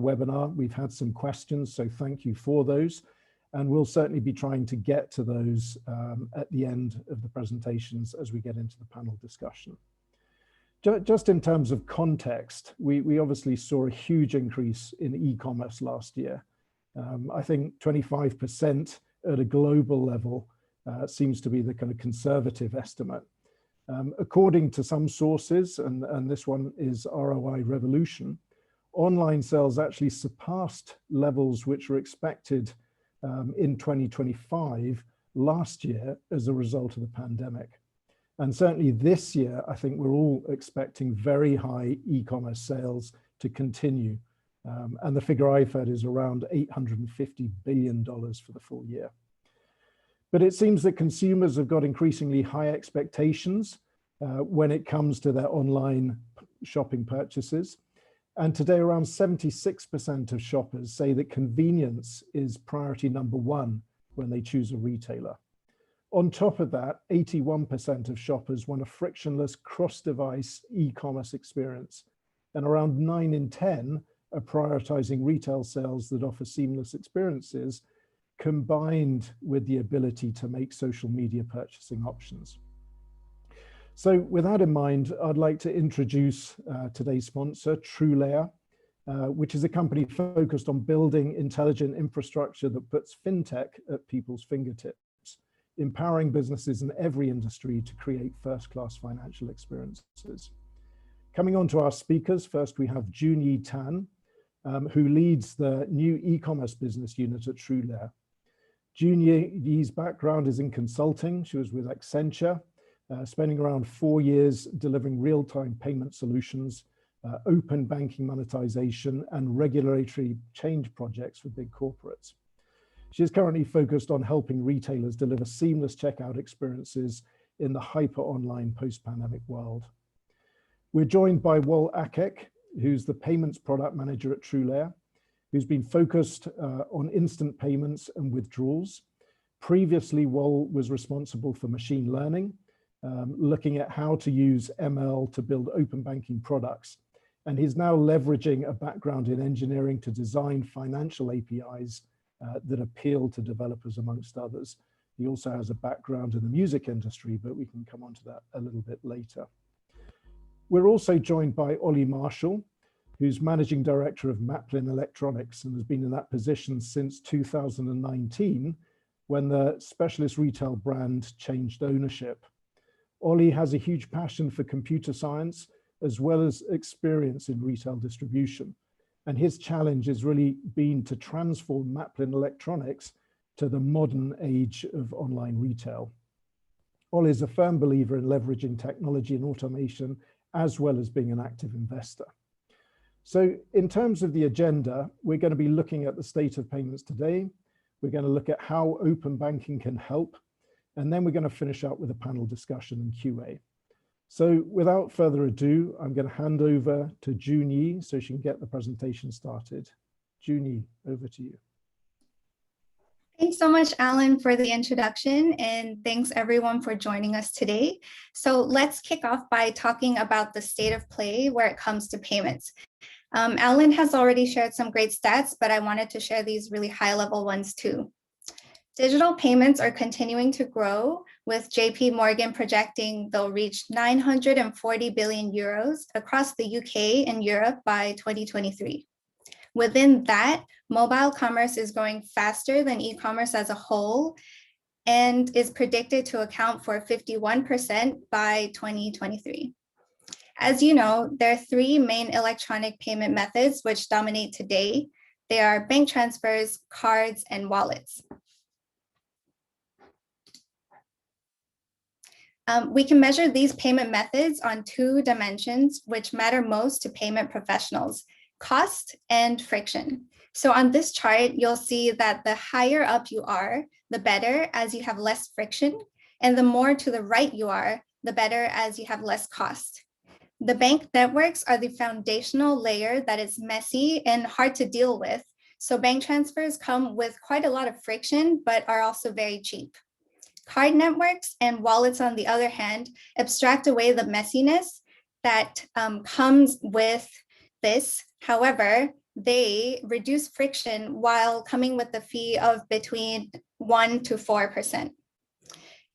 webinar. We've had some questions, so thank you for those. And we'll certainly be trying to get to those at the end of the presentations as we get into the panel discussion. Just in terms of context, we obviously saw a huge increase in e-commerce last year. I think 25% at a global level seems to be the kind of conservative estimate. According to some sources, and this one is ROI Revolution, online sales actually surpassed levels which were expected in 2025 last year as a result of the pandemic. And certainly this year, I think we're all expecting very high e-commerce sales to continue. And the figure I've heard is around $850 billion for the full year. But it seems that consumers have got increasingly high expectations when it comes to their online shopping purchases. And today, around 76% of shoppers say that convenience is priority number one when they choose a retailer. On top of that, 81% of shoppers want a frictionless cross-device e-commerce experience. And around 9 in 10 are prioritizing retail sales that offer seamless experiences combined with the ability to make social media purchasing options. So with that in mind, I'd like to introduce today's sponsor, TrueLayer, which is a company focused on building intelligent infrastructure that puts fintech at people's fingertips, empowering businesses in every industry to create first-class financial experiences. Coming on to our speakers, first we have Jiun Tan, who leads the new e-commerce business unit at TrueLayer. Jiun's background is in consulting. She was with Accenture, spending around 4 years delivering real-time payment solutions, open banking monetization, and regulatory change projects for big corporates. She is currently focused on helping retailers deliver seamless checkout experiences in the hyper-online post-pandemic world. We're joined by Akec, who's the payments product manager at TrueLayer, who's been focused on instant payments and withdrawals. Previously, Wol was responsible for machine learning, looking at how to use ML to build open banking products. And he's now leveraging a background in engineering to design financial APIs that appeal to developers, amongst others. He also has a background in the music industry, but we can come on to that a little bit later. We're also joined by Ollie Marshall, who's managing director of Maplin Electronics and has been in that position since 2019, when the specialist retail brand changed ownership. Ollie has a huge passion for computer science, as well as experience in retail distribution. And his challenge has really been to transform Maplin Electronics to the modern age of online retail. Ollie is a firm believer in leveraging technology and automation, as well as being an active investor. So in terms of the agenda, we're going to be looking at the state of payments today. We're going to look at how open banking can help. And then we're going to finish up with a panel discussion and QA. So without further ado, I'm going to hand over to Jiun so she can get the presentation started. Jiun, over to you. Thanks so much, Alan, for the introduction, and thanks everyone for joining us today. So let's kick off by talking about the state of play where it comes to payments. Alan has already shared some great stats, but I wanted to share these really high-level ones too. Digital payments are continuing to grow, with JP Morgan projecting they'll reach 940 billion euros across the UK and Europe by 2023. Within that, mobile commerce is growing faster than e-commerce as a whole and is predicted to account for 51% by 2023. As you know, there are 3 main electronic payment methods which dominate today. They are bank transfers, cards, and wallets. We can measure these payment methods on 2 dimensions which matter most to payment professionals: cost and friction. So on this chart, you'll see that the higher up you are, the better, as you have less friction, and the more to the right you are, the better, as you have less cost. The bank networks are the foundational layer that is messy and hard to deal with. So bank transfers come with quite a lot of friction, but are also very cheap. Card networks and wallets, on the other hand, abstract away the messiness that comes with this. However, they reduce friction while coming with a fee of between 1% to 4%.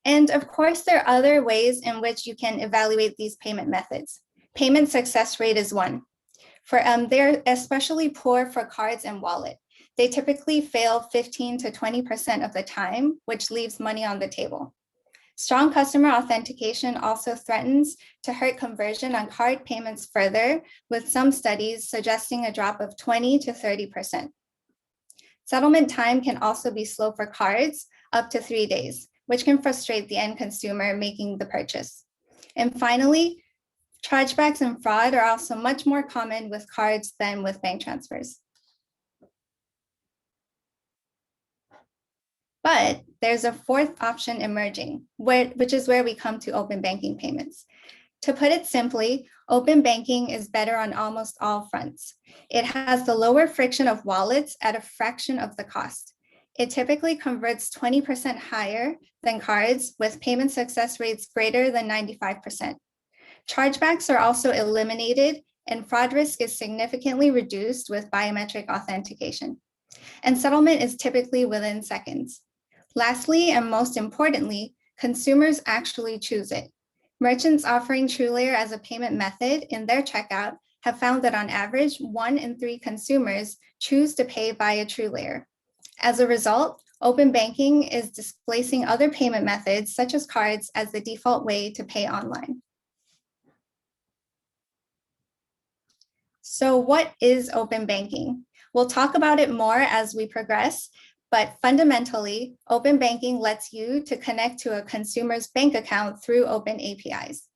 And of course, there are other ways in which you can evaluate these payment methods. Payment success rate is one. They're especially poor for cards and wallet. They typically fail 15 to 20% of the time, which leaves money on the table. Strong customer authentication also threatens to hurt conversion on card payments further, with some studies suggesting a drop of 20 to 30%. Settlement time can also be slow for cards, up to 3 days, which can frustrate the end consumer making the purchase. And finally, chargebacks and fraud are also much more common with cards than with bank transfers. But there's a fourth option emerging, which is where we come to open banking payments. To put it simply, open banking is better on almost all fronts. It has the lower friction of wallets at a fraction of the cost. It typically converts 20% higher than cards, with payment success rates greater than 95%. Chargebacks are also eliminated, and fraud risk is significantly reduced with biometric authentication. And settlement is typically within seconds. Lastly, and most importantly, consumers actually choose it. Merchants offering TrueLayer as a payment method in their checkout have found that on average, 1 in 3 consumers choose to pay via TrueLayer. As a result, open banking is displacing other payment methods, such as cards, as the default way to pay online. So what is open banking? We'll talk about it more as we progress, but fundamentally, open banking lets you to connect to a consumer's bank account through open APIs.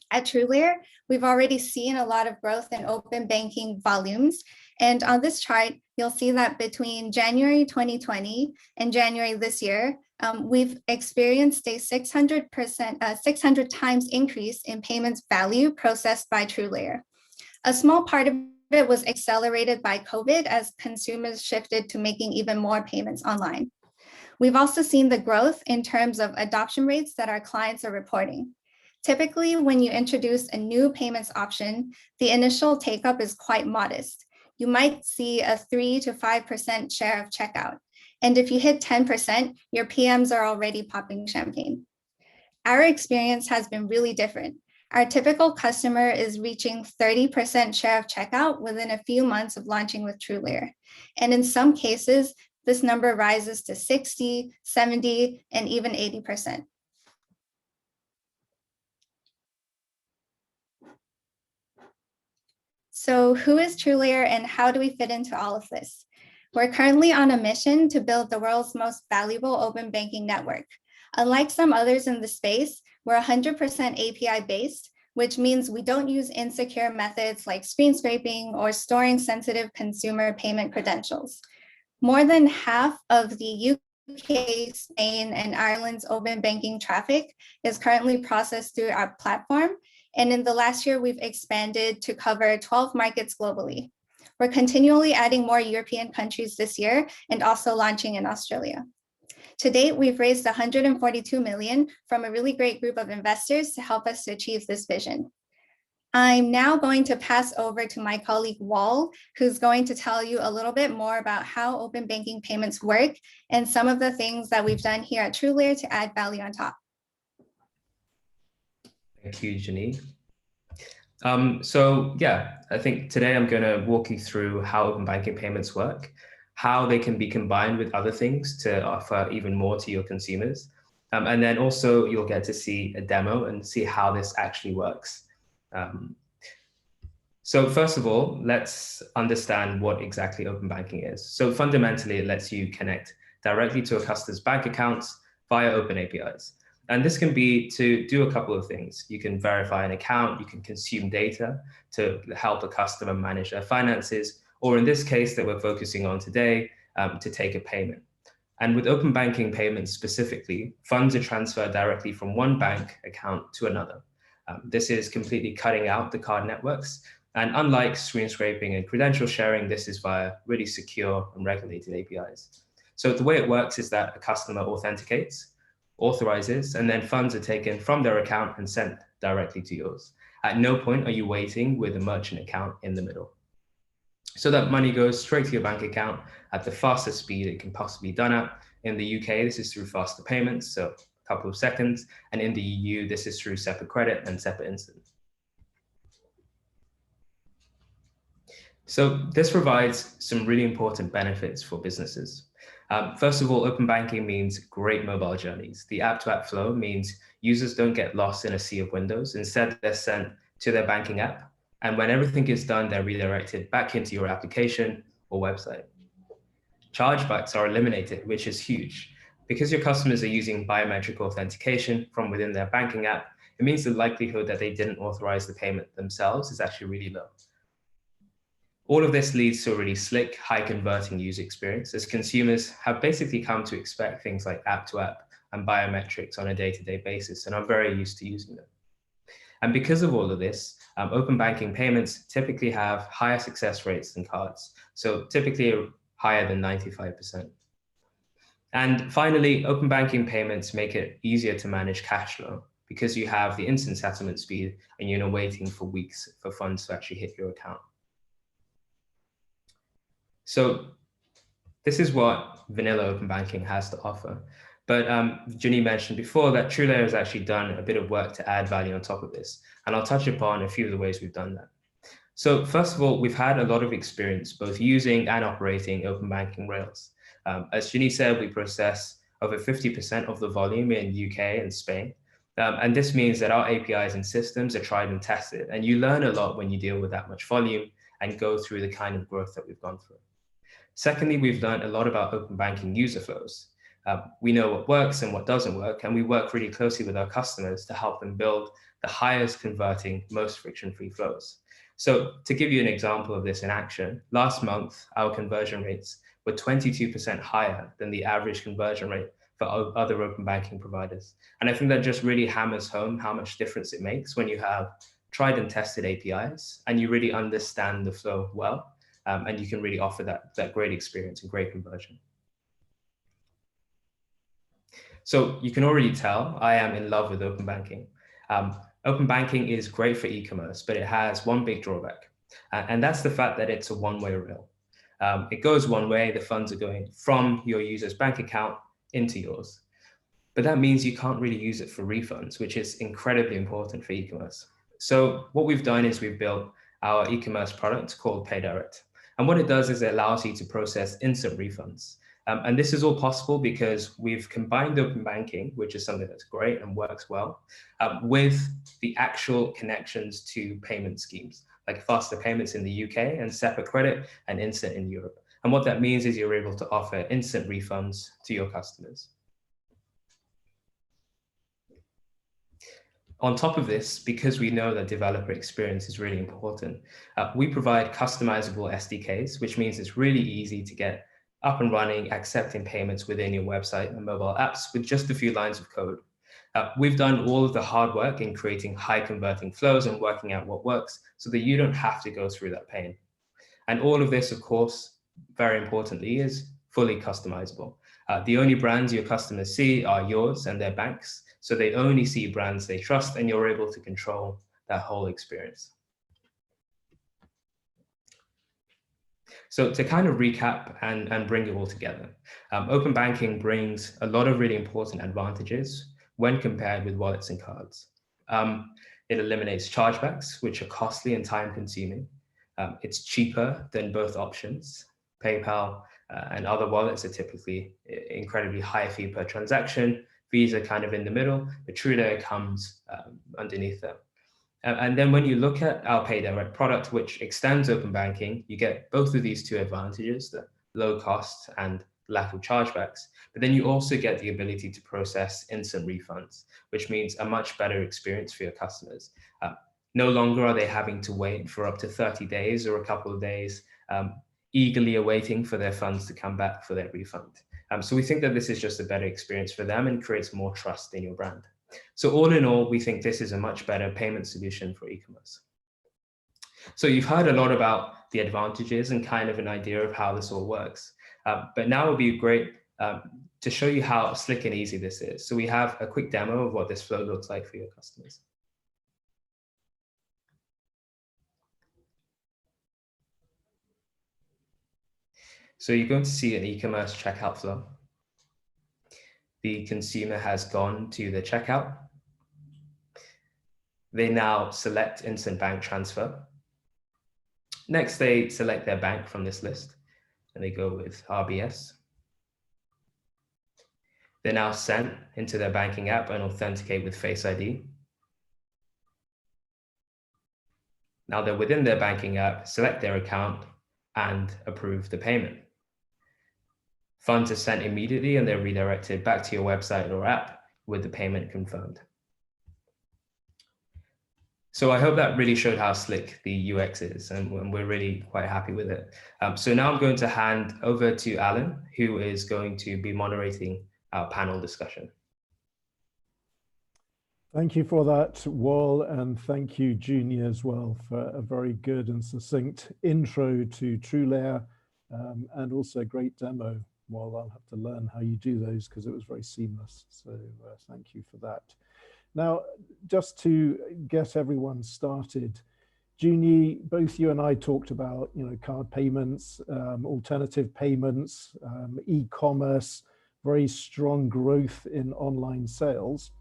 At TrueLayer, we've already seen a lot of growth in open banking volumes. And on this chart, you'll see that between January 2020 and January this year, we've experienced a 600 times increase in payments value processed by TrueLayer. A small part of it was accelerated by COVID as consumers shifted to making even more payments online. We've also seen the growth in terms of adoption rates that our clients are reporting. Typically, when you introduce a new payments option, the initial take-up is quite modest. You might see a 3 to 5% share of checkout. And if you hit 10%, your PMs are already popping champagne. Our experience has been really different. Our typical customer is reaching 30% share of checkout within a few months of launching with TrueLayer. And in some cases, this number rises to 60, 70, and even 80%. So who is TrueLayer and how do we fit into all of this? We're currently on a mission to build the world's most valuable open banking network. Unlike some others in the space, we're 100% API-based, which means we don't use insecure methods like screen scraping or storing sensitive consumer payment credentials. More than half of the UK, Spain, and Ireland's open banking traffic is currently processed through our platform. And in the last year, we've expanded to cover 12 markets globally. We're continually adding more European countries this year and also launching in Australia. To date, we've raised 142 million from a really great group of investors to help us to achieve this vision. I'm now going to pass over to my colleague Wall, who's going to tell you a little bit more about how open banking payments work and some of the things that we've done here at TrueLayer to add value on top. Thank you, Janine. I think today I'm going to walk you through how open banking payments work, how they can be combined with other things to offer even more to your consumers. And then also you'll get to see a demo and see how this actually works. So first of all, let's understand what exactly open banking is. So fundamentally, it lets you connect directly to a customer's bank accounts via open APIs. And this can be to do a couple of things. You can verify an account, you can consume data to help a customer manage their finances, or in this case that we're focusing on today, to take a payment. And with open banking payments specifically, funds are transferred directly from one bank account to another. This is completely cutting out the card networks. And unlike screen scraping and credential sharing, this is via really secure and regulated APIs. So the way it works is that a customer authenticates, authorizes, and then funds are taken from their account and sent directly to yours. At no point are you waiting with a merchant account in the middle. So that money goes straight to your bank account at the fastest speed it can possibly be done at. In the UK, this is through faster payments, so a couple of seconds. And in the EU, this is through SEPA Credit and SEPA Instant. So this provides some really important benefits for businesses. First of all, open banking means great mobile journeys. The app-to-app flow means users don't get lost in a sea of windows. Instead, they're sent to their banking app. And when everything is done, they're redirected back into your application or website. Chargebacks are eliminated, which is huge. Because your customers are using biometric authentication from within their banking app, it means the likelihood that they didn't authorize the payment themselves is actually really low. All of this leads to a really slick, high-converting user experience, as consumers have basically come to expect things like app-to-app and biometrics on a day-to-day basis, and are very used to using them. And because of all of this, open banking payments typically have higher success rates than cards, so typically higher than 95%. And finally, open banking payments make it easier to manage cash flow because you have the instant settlement speed and you're not waiting for weeks for funds to actually hit your account. So this is what vanilla open banking has to offer. But Jiun mentioned before that TrueLayer has actually done a bit of work to add value on top of this. And I'll touch upon a few of the ways we've done that. So first of all, we've had a lot of experience both using and operating open banking rails. As Jiun said, we process over 50% of the volume in UK and Spain. And this means that our APIs and systems are tried and tested. And you learn a lot when you deal with that much volume and go through the kind of growth that we've gone through. Secondly, we've learned a lot about open banking user flows. We know what works and what doesn't work, and we work really closely with our customers to help them build the highest converting, most friction-free flows. So to give you an example of this in action, last month, our conversion rates were 22% higher than the average conversion rate for other open banking providers. And I think that just really hammers home how much difference it makes when you have tried and tested APIs and you really understand the flow well, and you can really offer that great experience and great conversion. So you can already tell I am in love with open banking. Open banking is great for e-commerce, but it has one big drawback, and that's the fact that it's a one-way rail. It goes one way, the funds are going from your user's bank account into yours. But that means you can't really use it for refunds, which is incredibly important for e-commerce. So what we've done is we've built our e-commerce product called Pay Direct. And what it does is it allows you to process instant refunds. And this is all possible because we've combined open banking, which is something that's great and works well, with the actual connections to payment schemes, like faster payments in the UK and SEPA Credit and Instant in Europe. And what that means is you're able to offer instant refunds to your customers. On top of this, because we know that developer experience is really important, we provide customizable SDKs, which means it's really easy to get up and running, accepting payments within your website and mobile apps with just a few lines of code. We've done all of the hard work in creating high converting flows and working out what works so that you don't have to go through that pain. And all of this, of course, very importantly, is fully customizable. The only brands your customers see are yours and their banks. So they only see brands they trust, and you're able to control that whole experience. So to kind of recap and bring it all together, open banking brings a lot of really important advantages when compared with wallets and cards. It eliminates chargebacks, which are costly and time consuming. It's cheaper than both options. PayPal and other wallets are typically incredibly high fee per transaction. Fees are kind of in the middle, but TrueLayer comes underneath them. And then when you look at our Pay Direct product, which extends open banking, you get both of these two advantages, the low cost and lack of chargebacks, but then you also get the ability to process instant refunds, which means a much better experience for your customers. No longer are they having to wait for up to 30 days or a couple of days, eagerly awaiting for their funds to come back for their refund. So we think that this is just a better experience for them and creates more trust in your brand. So all in all, we think this is a much better payment solution for e-commerce. So you've heard a lot about the advantages and kind of an idea of how this all works. But now it would be great to show you how slick and easy this is. So we have a quick demo of what this flow looks like for your customers. So you're going to see an e-commerce checkout flow. The consumer has gone to the checkout. They now select instant bank transfer. Next, they select their bank from this list, and they go with RBS. They're now sent into their banking app and authenticate with Face ID. Now they're within their banking app, select their account, and approve the payment. Funds are sent immediately, and they're redirected back to your website or app with the payment confirmed. So I hope that really showed how slick the UX is, and we're really quite happy with it. So now I'm going to hand over to Alan, who is going to be moderating our panel discussion. Thank you for that, Wal, and thank you, Jiun, as well, for a very good and succinct intro to TrueLayer, and also a great demo. Wal, I'll have to learn how you do those because it was very seamless. So thank you for that. Now, just to get everyone started, Jiun, both you and I talked about, card payments, alternative payments, e-commerce, very strong growth in online sales.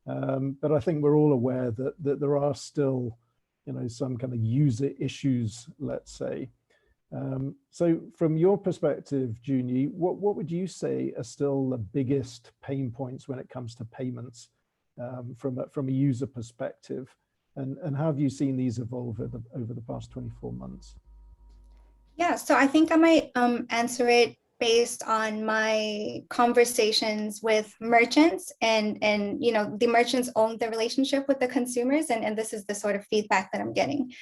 But I think we're all aware that there are still, some kind of user issues, let's say. So from your perspective, Jiun, what would you say are still the biggest pain points when it comes to payments from a user perspective? And how have you seen these evolve over the past 24 months? Yeah, so I think I might answer it based on my conversations with merchants, and the merchants own the relationship with the consumers, and this is the sort of feedback that I'm getting.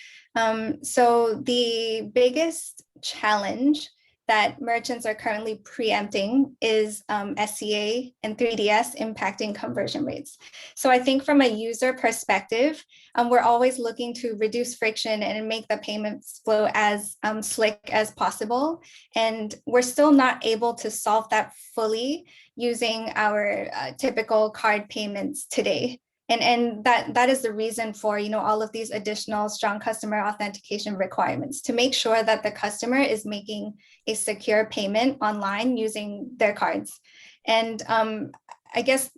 So the biggest challenge that merchants are currently preempting is SCA and 3DS impacting conversion rates. So I think from a user perspective, we're always looking to reduce friction and make the payments flow as slick as possible. And we're still not able to solve that fully using our typical card payments today. And that is the reason for all of these additional strong customer authentication requirements to make sure that the customer is making a secure payment online using their cards. And I guess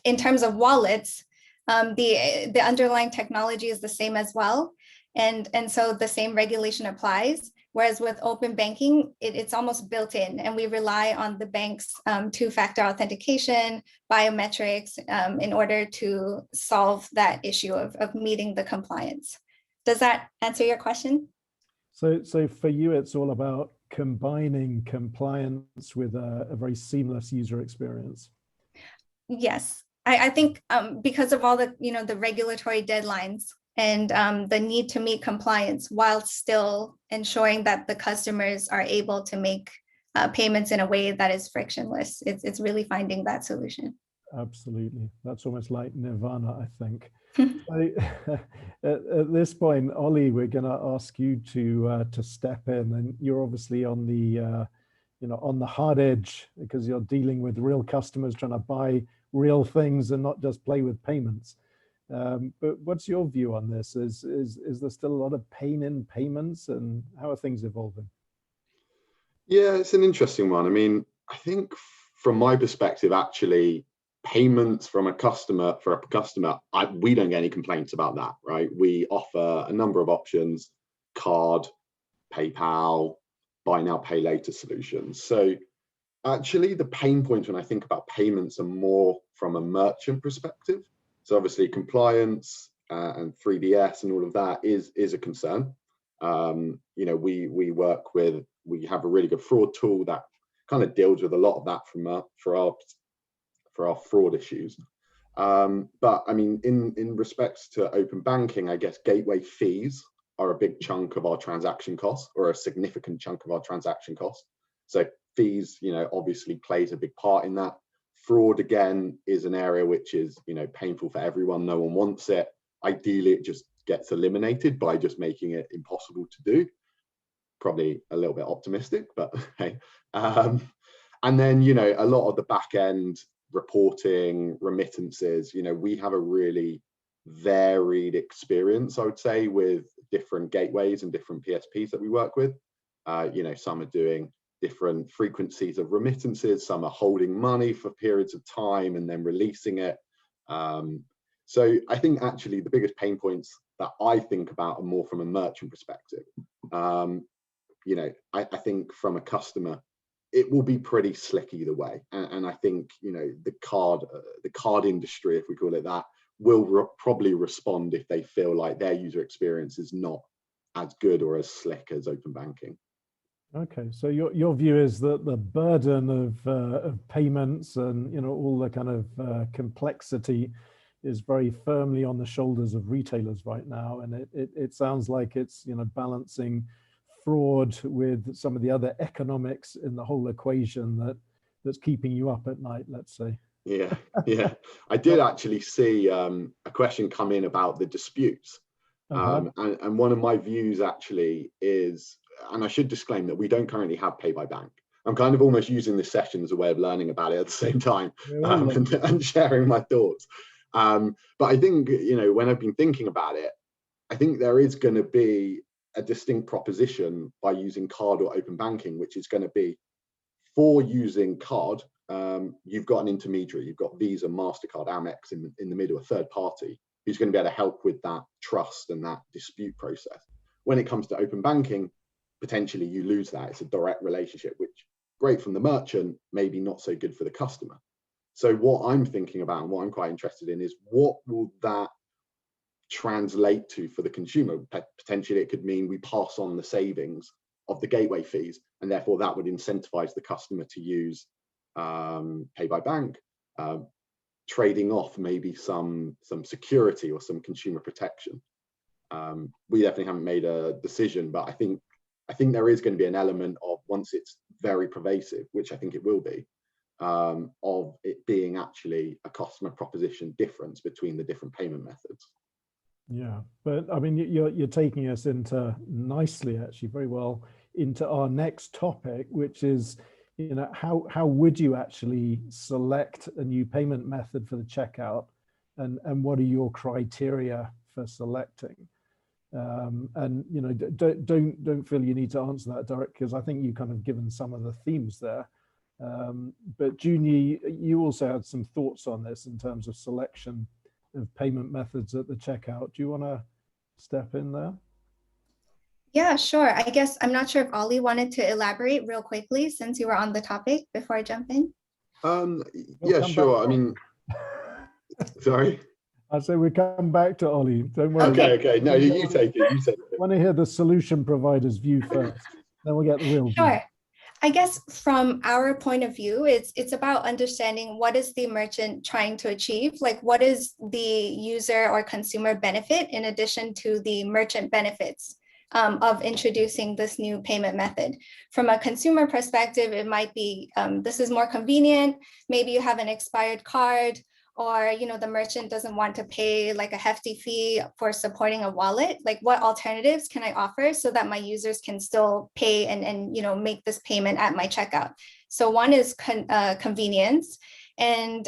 in terms of wallets, the underlying technology is the same as well. And so the same regulation applies. Whereas with open banking, it's almost built in, and we rely on the bank's two-factor authentication, biometrics, in order to solve that issue of meeting the compliance. Does that answer your question? So for you, it's all about combining compliance with a very seamless user experience. Yes, I think because of all the the regulatory deadlines and the need to meet compliance while still ensuring that the customers are able to make payments in a way that is frictionless. It's really finding that solution. Absolutely. That's almost like nirvana, I think. So, at this point, Ollie, we're going to ask you to step in, and you're obviously on the on the hard edge because you're dealing with real customers trying to buy real things and not just play with payments. But what's your view on this? Is there still a lot of pain in payments, and how are things evolving? Yeah, it's an interesting one. I mean, I think from my perspective, actually, payments from a customer, we don't get any complaints about that, right? We offer a number of options: card, PayPal, buy now, pay later solutions. So actually, the pain points when I think about payments are more from a merchant perspective. So obviously compliance and 3DS and all of that is a concern. We have a really good fraud tool that kind of deals with a lot of that for our fraud issues. But I mean, in respects to open banking, I guess gateway fees are a big chunk of our transaction costs, or a significant chunk of our transaction costs. So fees, obviously plays a big part in that. Fraud, again, is an area which is, painful for everyone. No one wants it. Ideally, it just gets eliminated by just making it impossible to do. Probably a little bit optimistic, but hey. And then, a lot of the back end reporting, remittances, we have a really varied experience, I would say, with different gateways and different PSPs that we work with. Some are doing different frequencies of remittances. Some are holding money for periods of time and then releasing it. So I think actually the biggest pain points that I think about are more from a merchant perspective. You know, I think from a customer, it will be pretty slick either way. And I think, you know, the card industry, if we call it that, will probably respond if they feel like their user experience is not as good or as slick as open banking. Okay, so your view is that the burden of payments and, you know, all the kind of complexity is very firmly on the shoulders of retailers right now, and it sounds like it's, you know, balancing fraud with some of the other economics in the whole equation that's keeping you up at night, let's say. Yeah, yeah. I did actually see a question come in about the disputes. And one of my views actually is, and I should disclaim that we don't currently have pay by bank. I'm kind of almost using this session as a way of learning about it at the same time, and sharing my thoughts. But I think, you know, when I've been thinking about it, I think there is going to be a distinct proposition by using card or open banking, which is going to be for using card. You've got an intermediary, you've got Visa, MasterCard, Amex in the middle, a third party who's going to be able to help with that trust and that dispute process. When it comes to open banking, potentially you lose that. It's a direct relationship, which great from the merchant, maybe not so good for the customer. So what I'm thinking about and what I'm quite interested in is what will that translate to for the consumer? Potentially it could mean we pass on the savings of the gateway fees, and therefore that would incentivize the customer to use pay by bank, trading off maybe some security or some consumer protection. We definitely haven't made a decision, but I think there is going to be an element of, once it's very pervasive, which I think it will be, of it being actually a customer proposition difference between the different payment methods. Yeah, but I mean, you're taking us into nicely, actually, very well, into our next topic, which is, you know, how would you actually select a new payment method for the checkout, and what are your criteria for selecting? And, you know, don't feel you need to answer that direct, because I think you kind of given some of the themes there. But Jiun, you also had some thoughts on this in terms of selection of payment methods at the checkout. Do you want to step in there? Yeah, sure. I guess I'm not sure if Ollie wanted to elaborate real quickly since you were on the topic before I jump in. Yeah, sure. I mean, sorry. I say we come back to Ollie. Don't worry. Okay. No, you take it. You take it. I want to hear the solution provider's view first. Then we'll get the real view. Sure. I guess from our point of view, it's about understanding what is the merchant trying to achieve, like what is the user or consumer benefit in addition to the merchant benefits of introducing this new payment method. From a consumer perspective, it might be this is more convenient. Maybe you have an expired card, or, you know, the merchant doesn't want to pay like a hefty fee for supporting a wallet. Like, what alternatives can I offer so that my users can still pay and you know, make this payment at my checkout? So one is convenience. And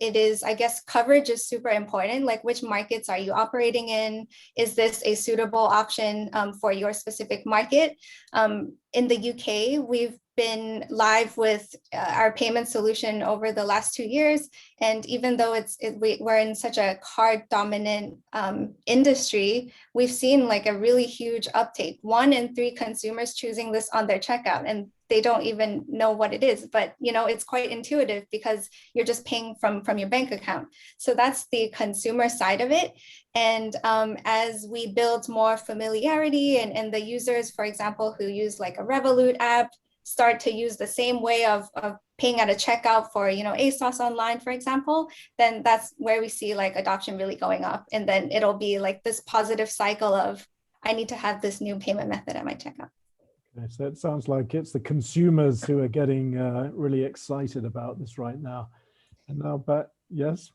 it is, I guess, coverage is super important. Like, which markets are you operating in? Is this a suitable option for your specific market? In the UK, we've been live with our payment solution over the last 2 years. And even though we're in such a card dominant industry, we've seen like a really huge uptake. 1 in 3 consumers choosing this on their checkout, and they don't even know what it is, but you know, it's quite intuitive because you're just paying from your bank account. So that's the consumer side of it. And as we build more familiarity and the users, for example, who use like a Revolut app, start to use the same way of paying at a checkout for, you know, ASOS online, for example, then that's where we see like adoption really going up. And then it'll be like this positive cycle of, I need to have this new payment method at my checkout. Okay, so it sounds like it's the consumers who are getting really excited about this right now. And now, but yes.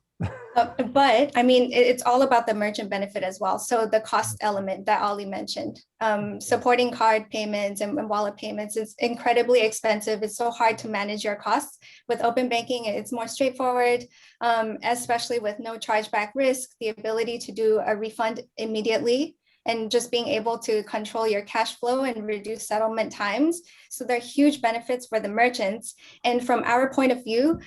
But I mean, it's all about the merchant benefit as well. So the cost element that Ollie mentioned, supporting card payments and wallet payments is incredibly expensive. It's so hard to manage your costs. With open banking, it's more straightforward, especially with no chargeback risk, the ability to do a refund immediately, and just being able to control your cash flow and reduce settlement times. So there are huge benefits for the merchants. And from our point of view,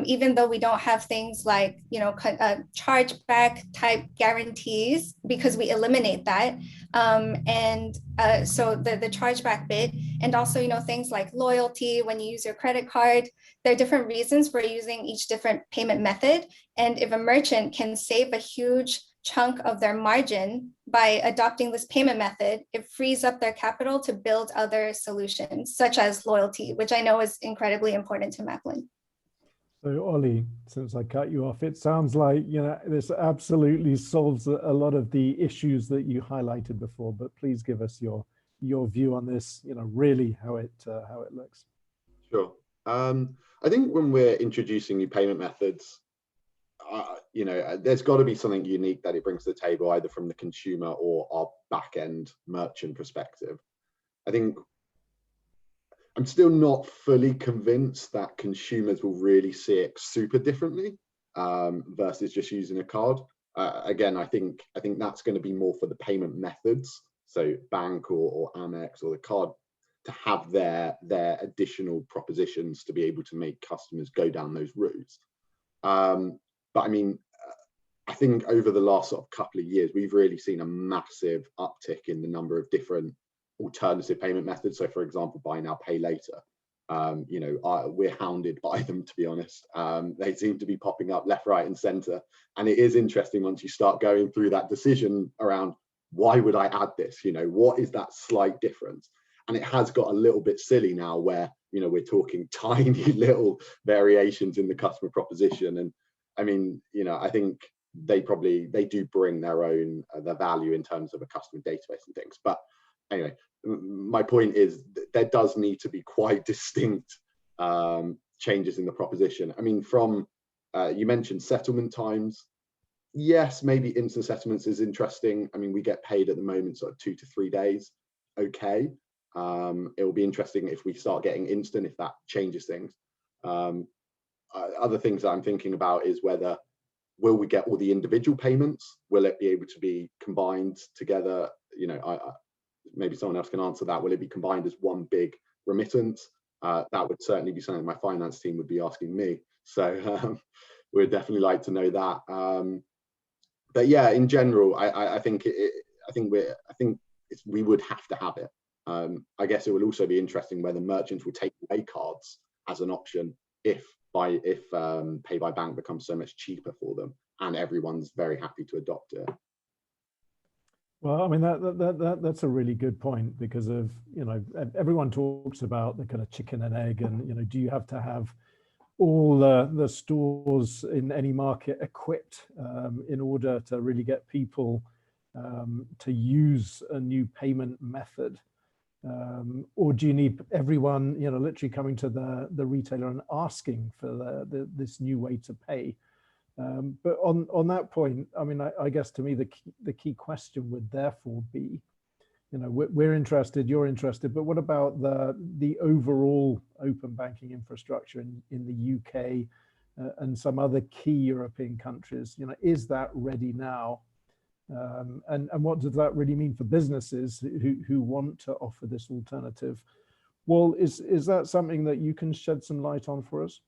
even though we don't have things like, chargeback type guarantees, because we eliminate that. So the chargeback bit, and also, things like loyalty when you use your credit card, there are different reasons for using each different payment method. And if a merchant can save a huge chunk of their margin by adopting this payment method, it frees up their capital to build other solutions, such as loyalty, which I know is incredibly important to Maplin. So Ollie, since I cut you off, it sounds like this absolutely solves a lot of the issues that you highlighted before. But please give us your view on this. Really how it looks. Sure. I think when we're introducing new payment methods, there's got to be something unique that it brings to the table, either from the consumer or our back-end merchant perspective. I think I'm still not fully convinced that consumers will really see it super differently versus just using a card. Again, I think that's going to be more for the payment methods, so bank or Amex or the card, to have their additional propositions to be able to make customers go down those routes. But I mean, I think over the last sort of couple of years, we've really seen a massive uptick in the number of different alternative payment methods. So for example, buy now, pay later. We're hounded by them, to be honest. They seem to be popping up left, right, and center. And it is interesting once you start going through that decision around, why would I add this? What is that slight difference? And it has got a little bit silly now where, we're talking tiny little variations in the customer proposition. And I mean, I think they do bring their value in terms of a customer database and things. But anyway, my point is there does need to be quite distinct changes in the proposition. I mean, from you mentioned settlement times. Yes, maybe instant settlements is interesting. I mean, we get paid at the moment sort of 2 to 3 days. Okay. It will be interesting if we start getting instant, if that changes things. Other things that I'm thinking about is whether will we get all the individual payments? Will it be able to be combined together? Maybe someone else can answer that. Will it be combined as one big remittance? That would certainly be something my finance team would be asking me. So we'd definitely like to know that. But yeah, in general, I think we would have to have it. I guess it will also be interesting whether merchants will take away cards as an option if pay by bank becomes so much cheaper for them and everyone's very happy to adopt it. Well, I mean, that's a really good point, because of, everyone talks about the kind of chicken and egg, and, do you have to have all the stores in any market equipped in order to really get people to use a new payment method? Or do you need everyone, literally coming to the retailer and asking for this new way to pay? But on that point, I mean, I guess to me the key question would therefore be, we're interested, you're interested, but what about the overall open banking infrastructure in the UK and some other key European countries? Is that ready now? And what does that really mean for businesses who want to offer this alternative? Well, is that something that you can shed some light on for us?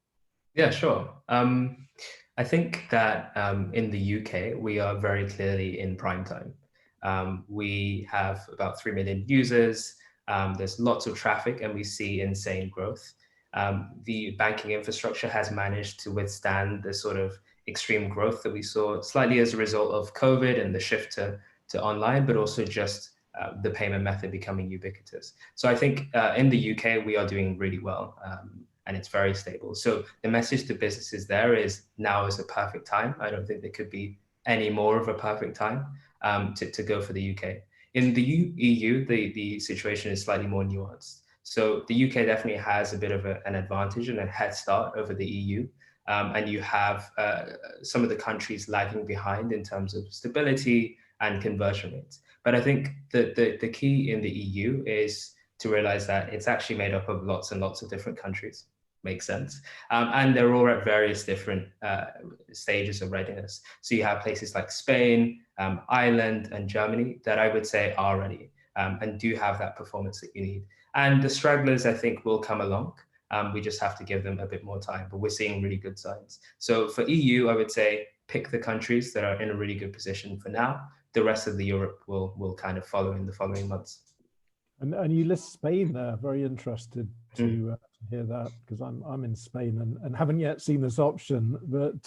Yeah, sure. I think that in the UK, we are very clearly in prime time. We have about 3 million users. There's lots of traffic and we see insane growth. The banking infrastructure has managed to withstand the sort of extreme growth that we saw, slightly as a result of COVID and the shift to online, but also just the payment method becoming ubiquitous. So I think in the UK, we are doing really well and it's very stable. So the message to businesses there is now is a perfect time. I don't think there could be any more of a perfect time to go for the UK. In the EU, the situation is slightly more nuanced. So the UK definitely has a bit of an advantage and a head start over the EU. And you have some of the countries lagging behind in terms of stability and conversion rates. But I think the key in the EU is to realize that it's actually made up of lots and lots of different countries. makes sense. And they're all at various different stages of readiness. So you have places like Spain, Ireland, and Germany that I would say are ready and do have that performance that you need. And the stragglers, I think, will come along. We just have to give them a bit more time, but we're seeing really good signs. So for EU, I would say pick the countries that are in a really good position for now. The rest of the Europe will kind of follow in the following months. And you list Spain there. Very interested to hear that, because I'm in Spain and haven't yet seen this option. But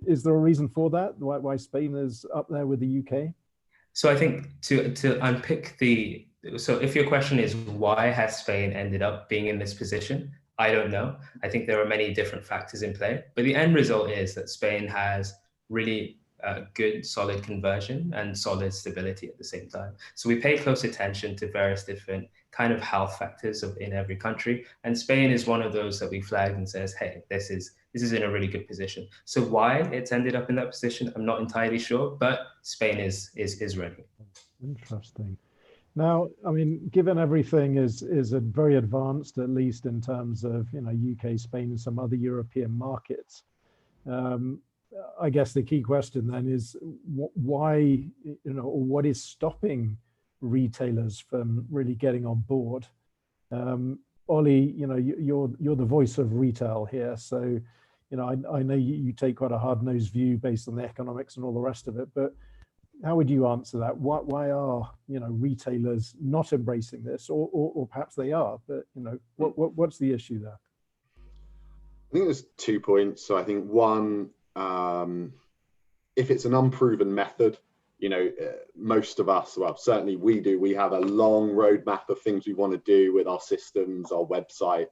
is there a reason for that? Why Spain is up there with the UK? So I think to unpick so if your question is why has Spain ended up being in this position, I don't know. I think there are many different factors in play, but the end result is that Spain has really good, solid conversion and solid stability at the same time. So we pay close attention to various different kind of health factors in every country, and Spain is one of those that we flagged and says, hey, this is in a really good position. So why it's ended up in that position, I'm not entirely sure, but Spain is ready. Interesting. Now, I mean, given everything is very advanced, at least in terms of, UK, Spain, and some other European markets, I guess the key question then is why, or what is stopping retailers from really getting on board? Ollie, you're the voice of retail here, so I know you take quite a hard-nosed view based on the economics and all the rest of it, but how would you answer that? Why are retailers not embracing this, or perhaps they are, but what's the issue there? I think there's 2 points. So I think one, if it's an unproven method, most of us, well, certainly we have a long roadmap of things we want to do with our systems, our website,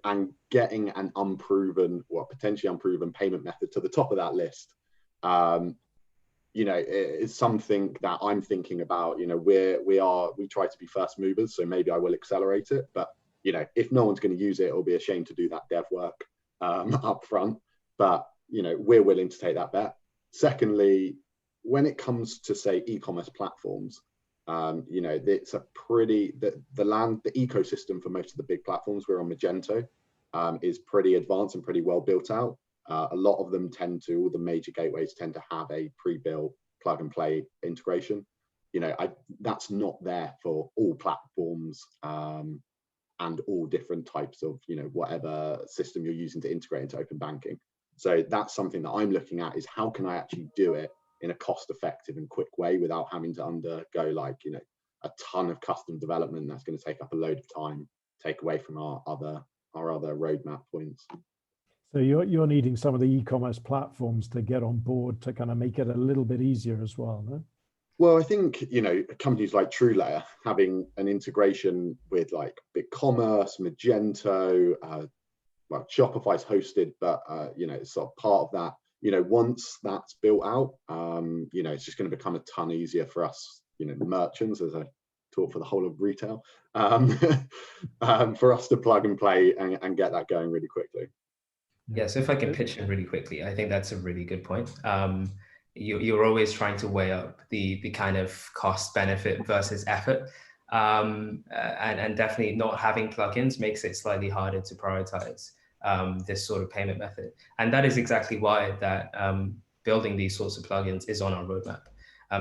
and getting an unproven or potentially unproven payment method to the top of that list, it's something that I'm thinking about. We try to be first movers, so maybe I will accelerate it, but if no one's going to use it, it'll be a shame to do that dev work up front, but we're willing to take that bet. Secondly, when it comes to, say, e-commerce platforms, it's a pretty, the ecosystem for most of the big platforms, we're on Magento, is pretty advanced and pretty well built out. A lot of them all the major gateways tend to have a pre-built plug and play integration. That's not there for all platforms and all different types of, whatever system you're using to integrate into open banking. So that's something that I'm looking at, is how can I actually do it in a cost-effective and quick way without having to undergo a ton of custom development that's going to take up a load of time, take away from our other roadmap points. So you're needing some of the e-commerce platforms to get on board to kind of make it a little bit easier as well, no? Well, I think, companies like TrueLayer having an integration with like Ecommerce, Magento, well, Shopify's hosted, but it's sort of part of that. Once that's built out, it's just going to become a ton easier for us, the merchants, as I talk for the whole of retail, for us to plug and play and get that going really quickly. Yeah, so if I can pitch in really quickly, I think that's a really good point. You're always trying to weigh up the kind of cost benefit versus effort. And definitely not having plugins makes it slightly harder to prioritize this sort of payment method. And that is exactly why that building these sorts of plugins is on our roadmap.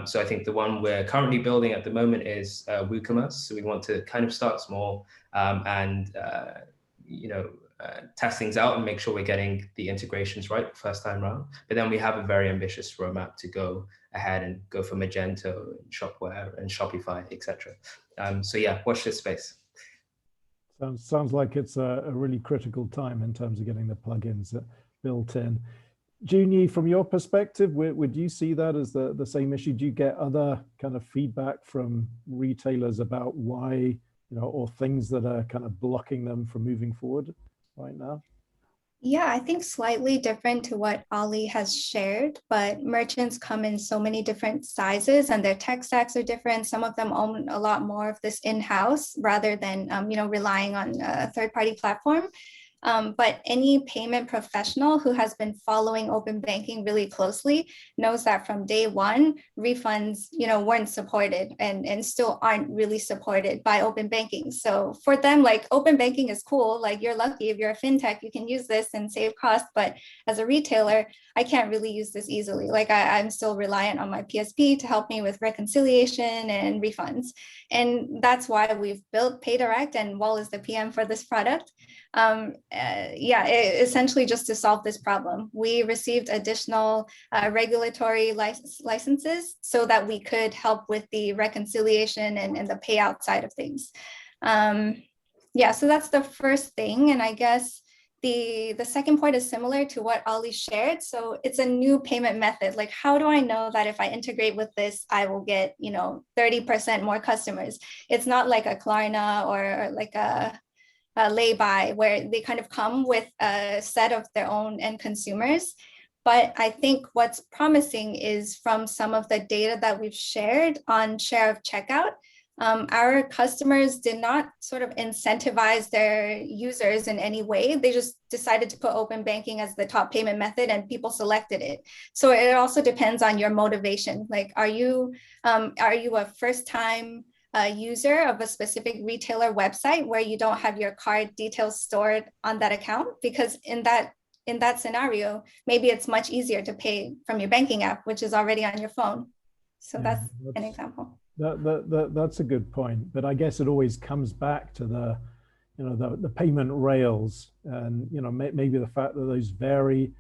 So I think the one we're currently building at the moment is WooCommerce. So we want to kind of start small and test things out and make sure we're getting the integrations right the first time around. But then we have a very ambitious roadmap to go ahead and go for Magento, and Shopware, and Shopify, etc. So yeah, watch this space. Sounds like it's a really critical time in terms of getting the plugins built in. Jiun, from your perspective, would you see that as the same issue? Do you get other kind of feedback from retailers about why, or things that are kind of blocking them from moving forward right now? Yeah, I think slightly different to what Ollie has shared, but merchants come in so many different sizes and their tech stacks are different. Some of them own a lot more of this in-house rather than, relying on a third-party platform. But any payment professional who has been following open banking really closely knows that from day one, refunds, weren't supported and still aren't really supported by open banking. So for them, like, open banking is cool. Like, you're lucky if you're a fintech, you can use this and save costs. But as a retailer, I can't really use this easily. Like, I'm still reliant on my PSP to help me with reconciliation and refunds. And that's why we've built PayDirect, and Wall is the PM for this product. Essentially just to solve this problem. We received additional regulatory licenses so that we could help with the reconciliation and the payout side of things. So that's the first thing. And I guess the second point is similar to what Ollie shared. So it's a new payment method. Like, how do I know that if I integrate with this, I will get 30% more customers? It's not like a Klarna or like a lay-by, where they kind of come with a set of their own end consumers. But I think what's promising is from some of the data that we've shared on share of checkout, our customers did not sort of incentivize their users in any way. They just decided to put open banking as the top payment method, and people selected it. So it also depends on your motivation. Like, are you a first-time user of a specific retailer website where you don't have your card details stored on that account? Because in that scenario, maybe it's much easier to pay from your banking app, which is already on your phone. So that's an example. That's a good point. But I guess it always comes back to the payment rails, and maybe the fact that those vary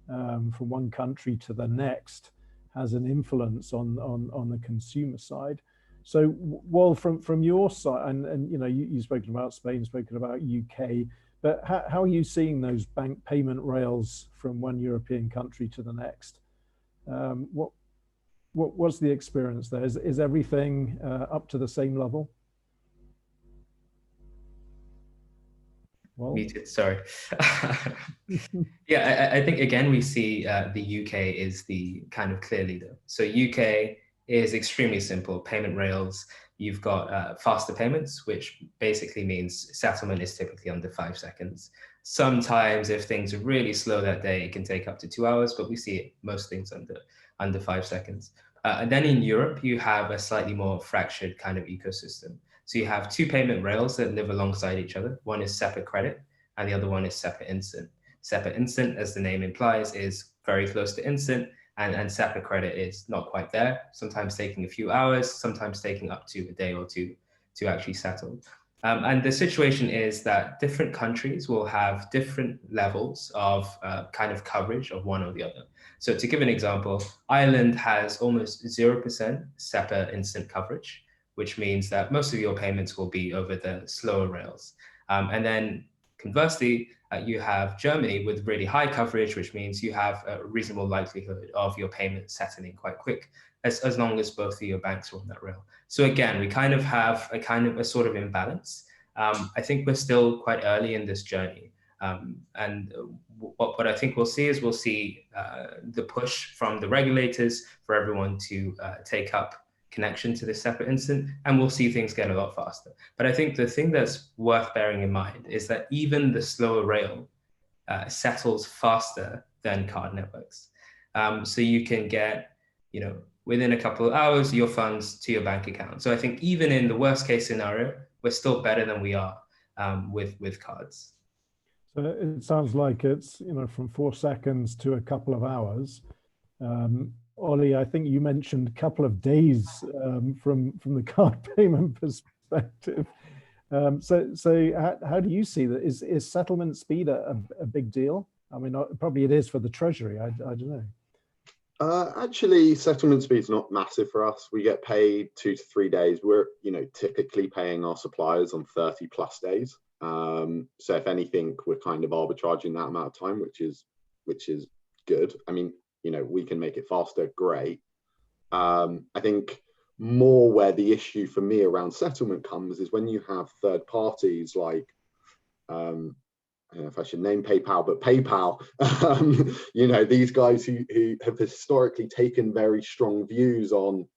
from one country to the next has an influence on the consumer side. So, well, from your side, and you've spoken about Spain, spoken about UK, but how are you seeing those bank payment rails from one European country to the next? What's the experience there? Is everything up to the same level? Well, muted, sorry. Yeah, I think again we see the UK is the kind of clear leader. So UK is extremely simple payment rails. You've got faster payments, which basically means settlement is typically under 5 seconds. Sometimes if things are really slow that day, it can take up to 2 hours, but we see most things under 5 seconds. And then in Europe, you have a slightly more fractured kind of ecosystem. So you have 2 payment rails that live alongside each other. One is SEPA credit, and the other one is SEPA instant. SEPA instant, as the name implies, is very close to instant, and SEPA credit is not quite there, sometimes taking a few hours, sometimes taking up to a day or two to actually settle. And the situation is that different countries will have different levels of kind of coverage of one or the other. So to give an example, Ireland has almost 0% SEPA instant coverage, which means that most of your payments will be over the slower rails. And then conversely, you have Germany with really high coverage, which means you have a reasonable likelihood of your payment settling quite quick, as long as both of your banks are on that rail. So again, we kind of have a sort of imbalance. I think we're still quite early in this journey. And what I think we'll see is the push from the regulators for everyone to take up connection to this SEPA instant, and we'll see things get a lot faster. But I think the thing that's worth bearing in mind is that even the slower rail settles faster than card networks. So you can get, within a couple of hours, your funds to your bank account. So I think even in the worst case scenario, we're still better than we are with cards. So it sounds like it's, from 4 seconds to a couple of hours. Ollie, I think you mentioned a couple of days from the card payment perspective. So how do you see that? Is settlement speed a big deal? I mean, probably it is for the Treasury. I don't know. Actually, settlement speed is not massive for us. We get paid 2 to 3 days. We're typically paying our suppliers on 30+ days. So if anything, we're kind of arbitraging that amount of time, which is good. I mean, we can make it faster, great. I think more where the issue for me around settlement comes is when you have third parties like, I don't know if I should name PayPal, but PayPal, these guys who have historically taken very strong views on,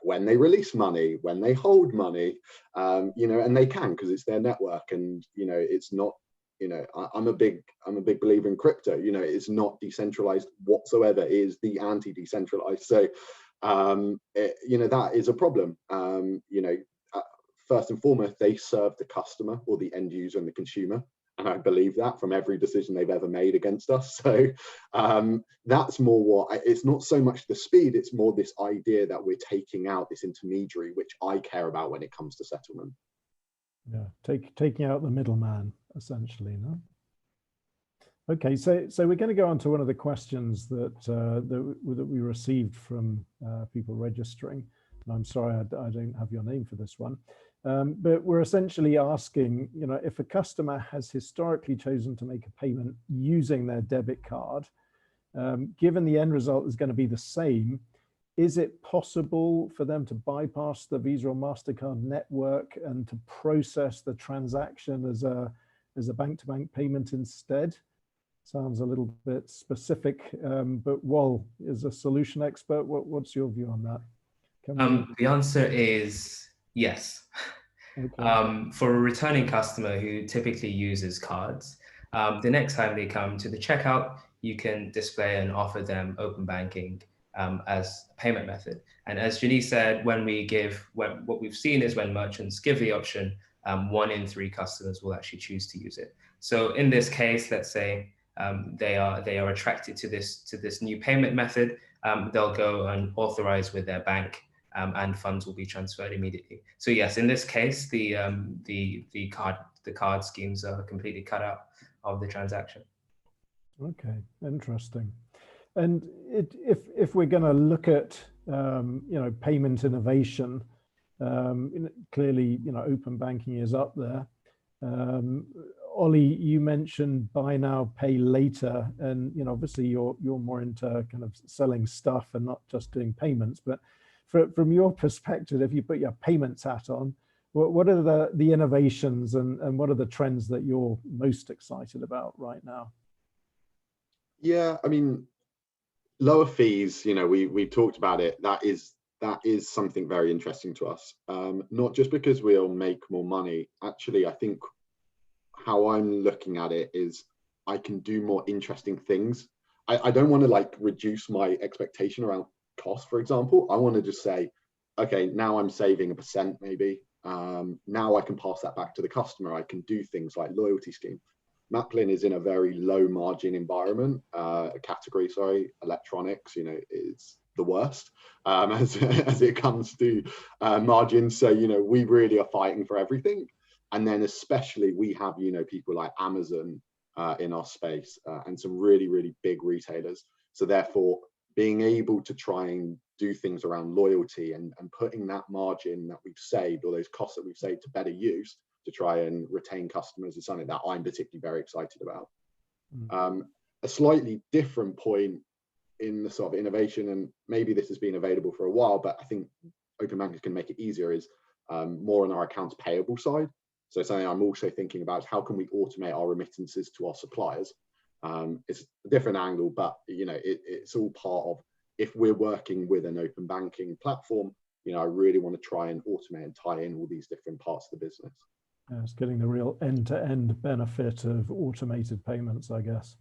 when they release money, when they hold money, and they can, because it's their network, and, it's not You know, I'm a big believer in crypto. You know, it's not decentralized whatsoever. It is the anti-decentralized. So, you know, that is a problem. You know, first and foremost, they serve the customer or the end user and the consumer. And I believe that from every decision they've ever made against us. So that's more what, it's not so much the speed, it's more this idea that we're taking out this intermediary, which I care about when it comes to settlement. Yeah, taking out the middleman, essentially, no? Okay, so we're going to go on to one of the questions that we received from people registering. And I'm sorry, I don't have your name for this one. But we're essentially asking, you know, if a customer has historically chosen to make a payment using their debit card, given the end result is going to be the same, is it possible for them to bypass the Visa or MasterCard network and to process the transaction as a bank-to-bank payment instead? Sounds a little bit specific, but Wal is a solution expert. What's your view on that? The answer is yes. Okay. For a returning customer who typically uses cards, the next time they come to the checkout, you can display and offer them open banking as a payment method. And as Jiun said, what we've seen is when merchants give the option, 1 in 3 customers will actually choose to use it. So in this case, let's say they are attracted to this new payment method, they'll go and authorize with their bank, and funds will be transferred immediately. So yes, in this case, the card schemes are completely cut out of the transaction. Okay, interesting. And if we're going to look at you know, payment innovation, clearly, you know, open banking is up there. Ollie, you mentioned buy now, pay later, and you know, obviously you're more into kind of selling stuff and not just doing payments. But from your perspective, if you put your payments hat on, what are the innovations and what are the trends that you're most excited about right now? Yeah, I mean, lower fees, you know, we talked about it. That is something very interesting to us. Not just because we'll make more money. Actually, I think how I'm looking at it is I can do more interesting things. I don't want to like reduce my expectation around cost, for example. I want to just say, okay, now I'm saving 1% maybe. Now I can pass that back to the customer. I can do things like loyalty scheme. Maplin is in a very low margin environment, category, sorry, electronics, you know, is the worst as it comes to margins. So, you know, we really are fighting for everything. And then especially we have, you know, people like Amazon in our space and some really, really big retailers. So therefore, being able to try and do things around loyalty and putting that margin that we've saved or those costs that we've saved to better use to try and retain customers is something that I'm particularly very excited about. A slightly different point in the sort of innovation, and maybe this has been available for a while, but I think open banking can make it easier, is more on our accounts payable side. So something I'm also thinking about is how can we automate our remittances to our suppliers? It's a different angle, but you know, it's all part of, if we're working with an open banking platform, you know, I really want to try and automate and tie in all these different parts of the business. Yeah, it's getting the real end-to-end benefit of automated payments, I guess.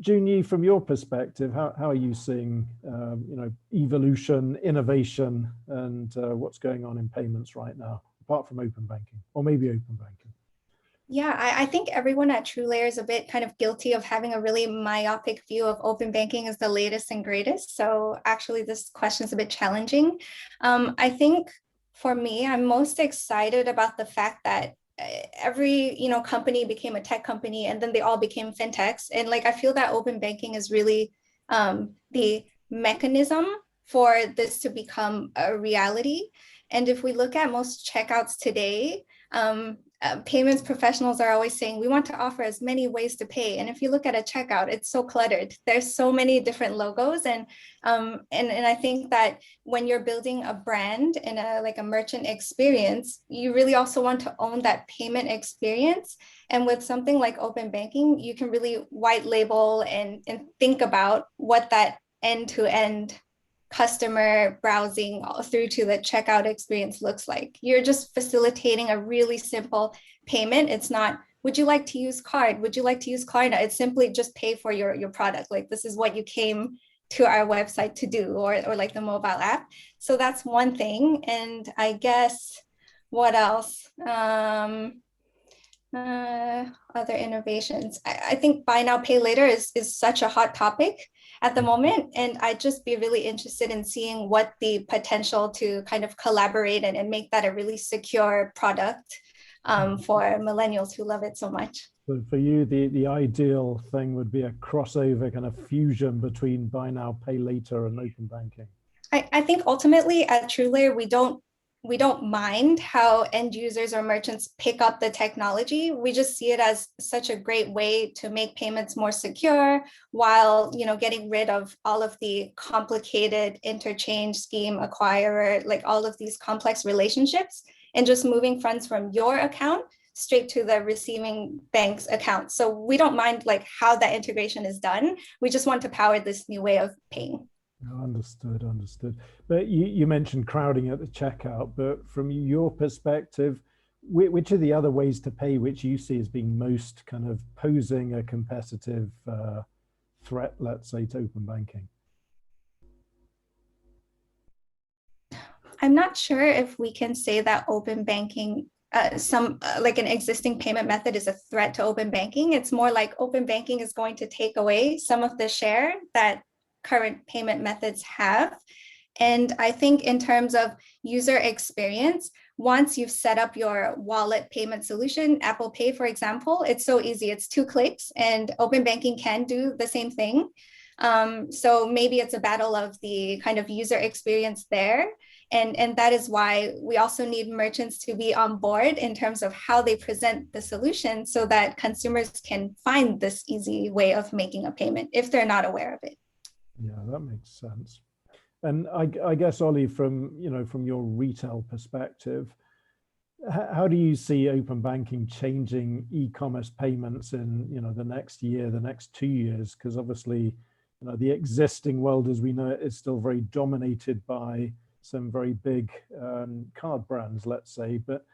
Jiun, from your perspective, how are you seeing you know, evolution, innovation, and what's going on in payments right now, apart from open banking, or maybe open banking? Yeah, I think everyone at TrueLayer is a bit kind of guilty of having a really myopic view of open banking as the latest and greatest. So actually this question is a bit challenging. I think for me, I'm most excited about the fact that every, you know, company became a tech company and then they all became fintechs. And like, I feel that open banking is really the mechanism for this to become a reality. And if we look at most checkouts today, payments professionals are always saying, we want to offer as many ways to pay. And if you look at a checkout, it's so cluttered. There's so many different logos. And I think that when you're building a brand and like a merchant experience, you really also want to own that payment experience. And with something like open banking, you can really white label and think about what that end-to-end customer browsing through to the checkout experience looks like. You're just facilitating a really simple payment. It's not would you like to use card? Would you like to use Klarna? It's simply just pay for your product. Like, this is what you came to our website to do, or like the mobile app. So that's one thing. And I guess what else? Other innovations. I think buy now, pay later is such a hot topic at the moment. And I'd just be really interested in seeing what the potential to kind of collaborate and make that a really secure product for millennials who love it so much. So for you, the ideal thing would be a crossover kind of fusion between buy now, pay later and open banking. I think ultimately at TrueLayer, we don't mind how end users or merchants pick up the technology. We just see it as such a great way to make payments more secure while, you know, getting rid of all of the complicated interchange scheme, acquirer, like all of these complex relationships, and just moving funds from your account straight to the receiving bank's account. So we don't mind like how that integration is done. We just want to power this new way of paying. Understood. But you mentioned crowding at the checkout, but from your perspective, which are the other ways to pay which you see as being most kind of posing a competitive threat, let's say, to open banking? I'm not sure if we can say that open banking, like an existing payment method is a threat to open banking. It's more like open banking is going to take away some of the share that current payment methods have. And I think in terms of user experience, once you've set up your wallet payment solution, Apple Pay, for example, it's so easy. It's 2 clicks and open banking can do the same thing. So maybe it's a battle of the kind of user experience there. And that is why we also need merchants to be on board in terms of how they present the solution so that consumers can find this easy way of making a payment if they're not aware of it. Yeah, that makes sense. And I guess, Ollie, from your retail perspective, how do you see open banking changing e-commerce payments in the next year, the next 2 years? Because obviously, the existing world as we know it is still very dominated by some very big card brands, let's say. But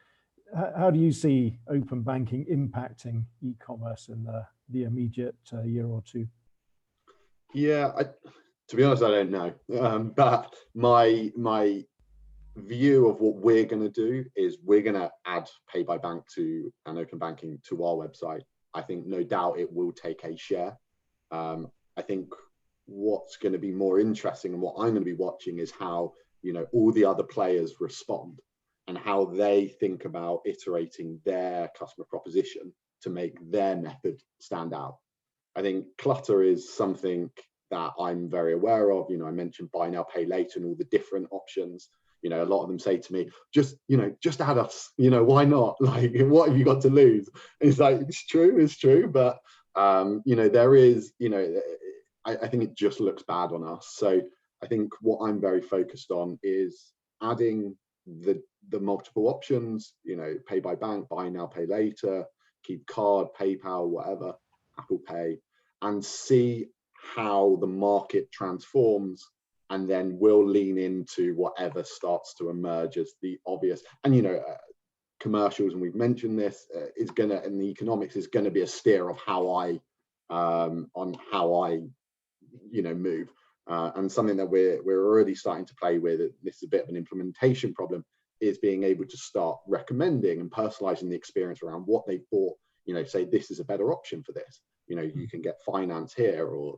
how do you see open banking impacting e-commerce in the immediate year or two? Yeah, to be honest, I don't know. But my view of what we're going to do is we're going to add pay by bank to and open banking to our website. I think no doubt it will take a share. I think what's going to be more interesting and what I'm going to be watching is how all the other players respond and how they think about iterating their customer proposition to make their method stand out. I think clutter is something that I'm very aware of. I mentioned buy now, pay later and all the different options. A lot of them say to me, just add us, why not? Like, what have you got to lose? And it's like, it's true. But, there is, I think it just looks bad on us. So I think what I'm very focused on is adding the multiple options, pay by bank, buy now, pay later, keep card, PayPal, whatever, Apple Pay, and see how the market transforms, and then we'll lean into whatever starts to emerge as the obvious. And commercials, and we've mentioned this, is gonna, and the economics is going to be a steer of how I move. And something that we're already starting to play with, this is a bit of an implementation problem, is being able to start recommending and personalizing the experience around what they bought. Say this is a better option for this. You can get finance here, or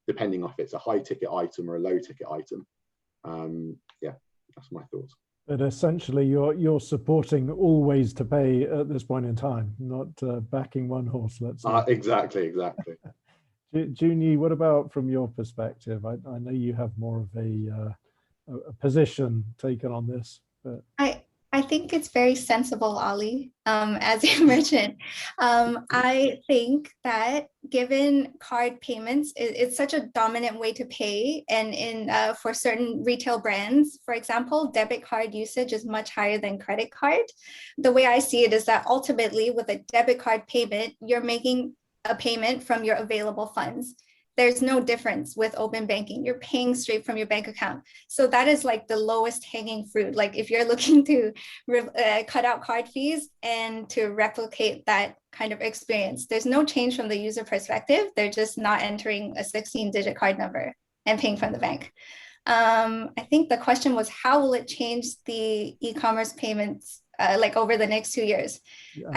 depending on if it's a high ticket item or a low ticket item. Yeah, that's my thoughts. But essentially, you're supporting all ways to pay at this point in time, not backing one horse, let's say. Exactly. Jiun, what about from your perspective? I know you have more of a position taken on this. But I think it's very sensible, Ollie, as a merchant. I think that given card payments, it's such a dominant way to pay. And for certain retail brands, for example, debit card usage is much higher than credit card. The way I see it is that ultimately with a debit card payment, you're making a payment from your available funds. there's no difference with open banking. You're paying straight from your bank account. So that is like the lowest hanging fruit. Like if you're looking to cut out card fees and to replicate that kind of experience, there's no change from the user perspective. They're just not entering a 16-digit card number and paying from the bank. I think the question was, how will it change the e-commerce payments like over the next 2 years? Yeah.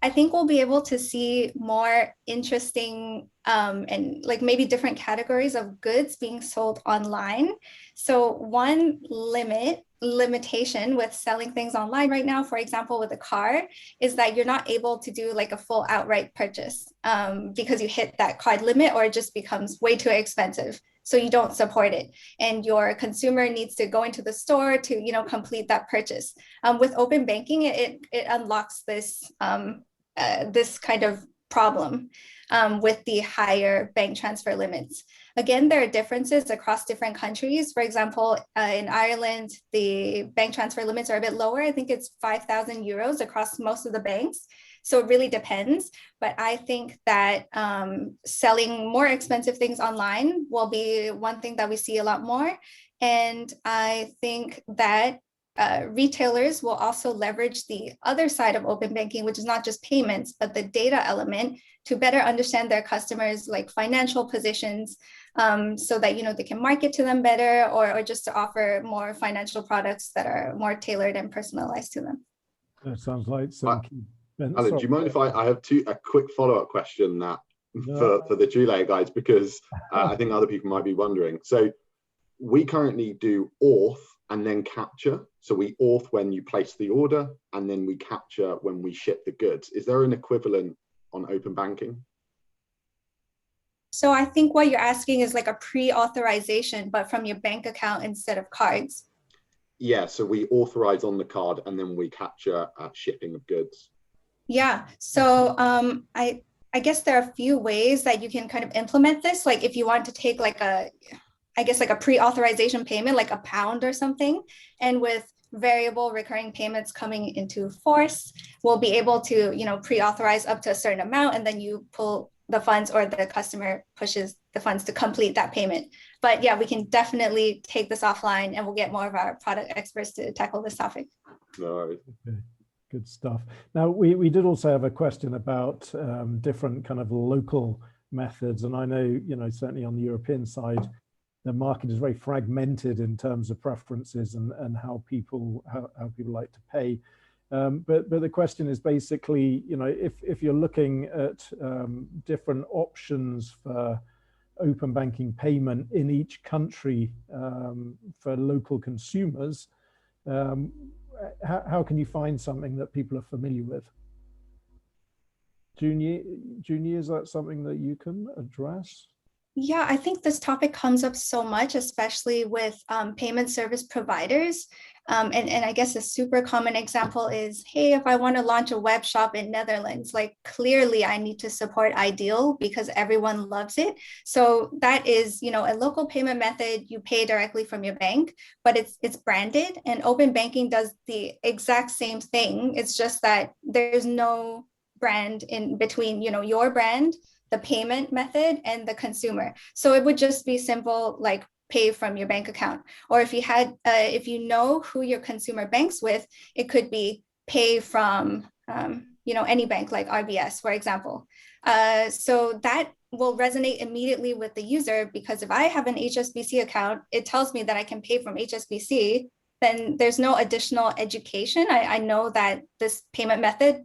I think we'll be able to see more interesting and like maybe different categories of goods being sold online. So one limitation with selling things online right now, for example, with a car, is that you're not able to do like a full outright purchase because you hit that card limit, or it just becomes way too expensive. So you don't support it, and your consumer needs to go into the store to, you know, complete that purchase. With open banking, it unlocks this this kind of problem with the higher bank transfer limits. Again, there are differences across different countries. For example, in Ireland, the bank transfer limits are a bit lower. I think it's 5,000 euros across most of the banks. So it really depends. But I think that selling more expensive things online will be one thing that we see a lot more. And I think that retailers will also leverage the other side of open banking, which is not just payments, but the data element, to better understand their customers' like financial positions, so that, you know, they can market to them better, or just to offer more financial products that are more tailored and personalized to them. That sounds like some. Alan, do you mind if I have a quick follow-up question that for the TrueLayer guys, because I think other people might be wondering. So we currently do auth and then capture. So we auth when you place the order, and then we capture when we ship the goods. Is there an equivalent on open banking? So I think what you're asking is like a pre-authorization, but from your bank account instead of cards. Yeah, so we authorize on the card and then we capture shipping of goods. Yeah, so I guess there are a few ways that you can kind of implement this. Like if you want to take like a pre-authorization payment, like £1 or something, and with variable recurring payments coming into force, we'll be able to, you know, pre-authorize up to a certain amount, and then you pull the funds, or the customer pushes the funds to complete that payment. But yeah, we can definitely take this offline, and we'll get more of our product experts to tackle this topic. No worries. Okay. Good stuff. Now, we did also have a question about different kind of local methods. And I know, you know, certainly on the European side, the market is very fragmented in terms of preferences and how people like to pay. But the question is basically, you know, if you're looking at different options for open banking payment in each country for local consumers, how can you find something that people are familiar with? Jiun, is that something that you can address? Yeah, I think this topic comes up so much, especially with payment service providers. And I guess a super common example is, hey, if I want to launch a web shop in Netherlands, like clearly I need to support Ideal because everyone loves it. So that is, you know, a local payment method. You pay directly from your bank, but it's branded, and open banking does the exact same thing. It's just that there's no brand in between, you know, your brand, the payment method, and the consumer. So it would just be simple, like pay from your bank account. Or if you had, if you know who your consumer banks with, it could be pay from, you know, any bank like RBS, for example. So that will resonate immediately with the user, because if I have an HSBC account, it tells me that I can pay from HSBC. Then there's no additional education. I know that this payment method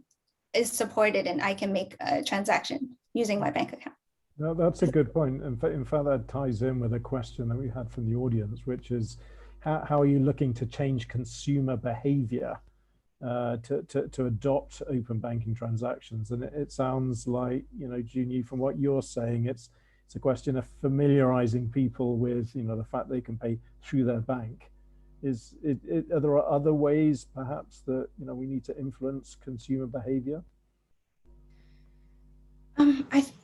is supported and I can make a transaction using my bank account. No, that's a good point. In fact, that ties in with a question that we had from the audience, which is how are you looking to change consumer behavior to adopt open banking transactions? And it sounds like, you know, Jiun, from what you're saying, it's a question of familiarizing people with, you know, the fact they can pay through their bank. Are there other ways perhaps that, you know, we need to influence consumer behavior?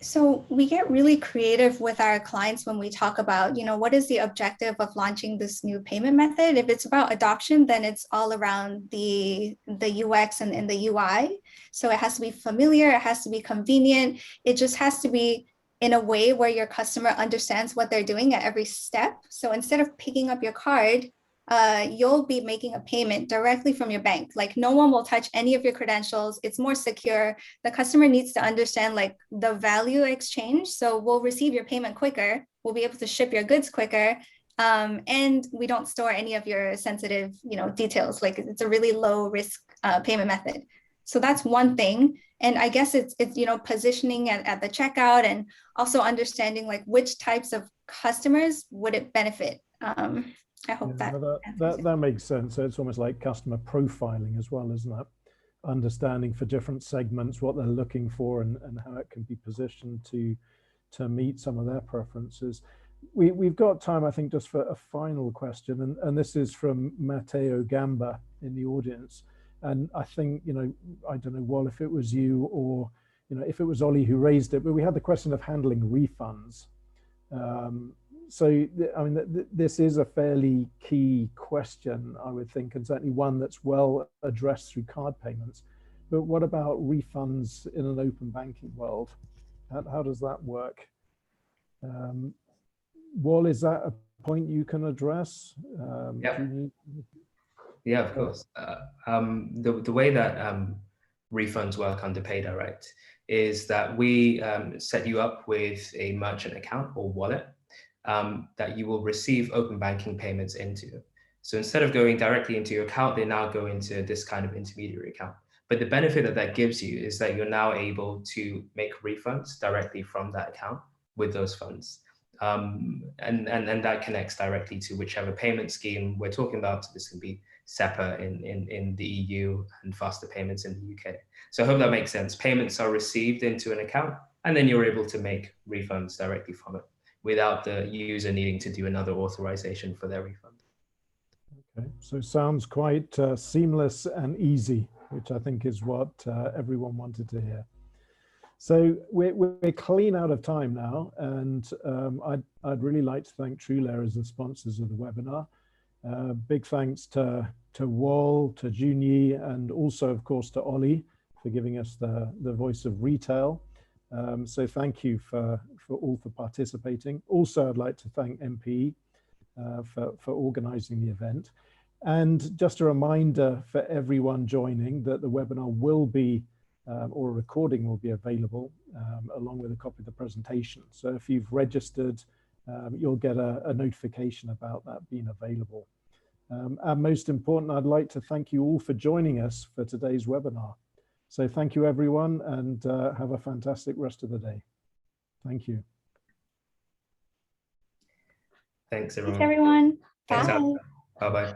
So we get really creative with our clients when we talk about, you know, what is the objective of launching this new payment method? If it's about adoption, then it's all around the UX and the UI. So it has to be familiar, it has to be convenient, it just has to be in a way where your customer understands what they're doing at every step. So instead of picking up your card, you'll be making a payment directly from your bank. Like no one will touch any of your credentials. It's more secure. The customer needs to understand like the value exchange. So we'll receive your payment quicker. We'll be able to ship your goods quicker. And we don't store any of your sensitive, details. Like it's a really low risk payment method. So that's one thing. And I guess it's positioning at the checkout and also understanding like which types of customers would it benefit. I hope that makes sense. So it's almost like customer profiling as well, isn't it? Understanding for different segments what they're looking for and how it can be positioned to meet some of their preferences. We've got time, I think, just for a final question, and this is from Matteo Gamba in the audience. And I think, I don't know, Wal, if it was you or, if it was Ollie who raised it, but we had the question of handling refunds. So, I mean, this is a fairly key question, I would think, and certainly one that's well addressed through card payments. But what about refunds in an open banking world? How does that work? Wal, is that a point you can address? Yeah, of course. The way that refunds work under PayDirect is that we set you up with a merchant account or wallet that you will receive open banking payments into. So instead of going directly into your account, they now go into this kind of intermediary account. But the benefit that gives you is that you're now able to make refunds directly from that account with those funds. And that connects directly to whichever payment scheme we're talking about. So this can be SEPA in the EU and faster payments in the UK. So I hope that makes sense. Payments are received into an account, and then you're able to make refunds directly from it without the user needing to do another authorization for their refund. Okay, so sounds quite seamless and easy, which I think is what everyone wanted to hear. So we're clean out of time now, and I'd really like to thank TrueLayer as the sponsors of the webinar. Big thanks to Wal, to Jiun, and also, of course, to Ollie for giving us the voice of retail. So thank you for all for participating. Also, I'd like to thank MP for organizing the event. And just a reminder for everyone joining that the webinar will be, or a recording will be available along with a copy of the presentation. So if you've registered, you'll get a notification about that being available. And most important, I'd like to thank you all for joining us for today's webinar. So thank you, everyone, and have a fantastic rest of the day. Thank you. Thanks, everyone. Thanks, everyone. Thanks, Bye. Bye-bye.